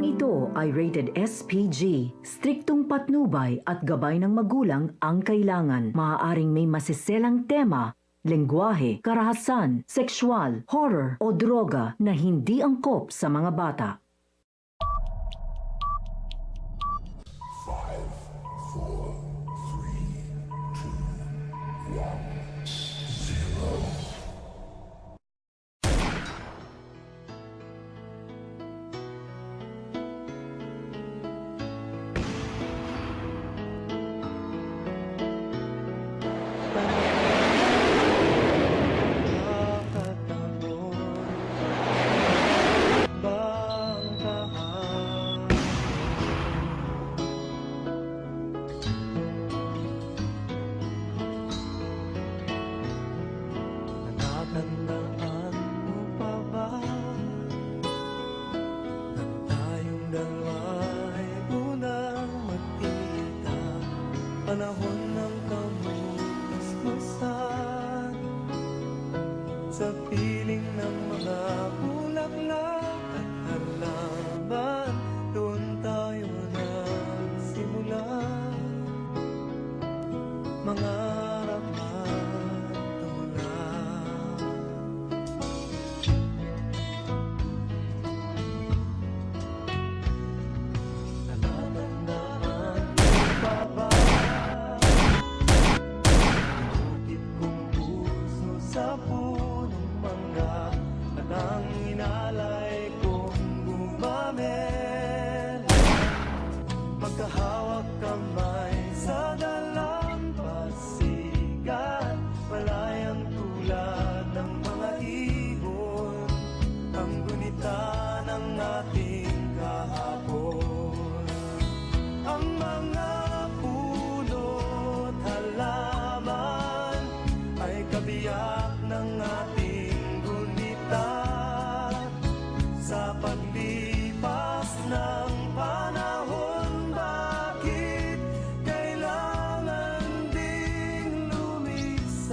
Programang ito ay rated SPG. Striktong patnubay at gabay ng magulang ang kailangan. Maaaring may masiselang tema, lengguwahe, karahasan, sexual, horror o droga na hindi angkop sa mga bata. Tandaan mo pa ba na tayong dalawa ay unang magkita? Panahon ng kamusmusan sa piling ng mga bulaklak at halaman. Doon tayo nagsimula, mga sa punong mangga at ang inalay kong gumamela, magkahawak kamay sa dalampasigan, malayang tulad ng mga ibon, ang gunita ng ating kahapon. Ang mga puno't halaman ay kabiyak ng ating gunita sa paglipas ng panahon. Bakit kailangan ding lumisan?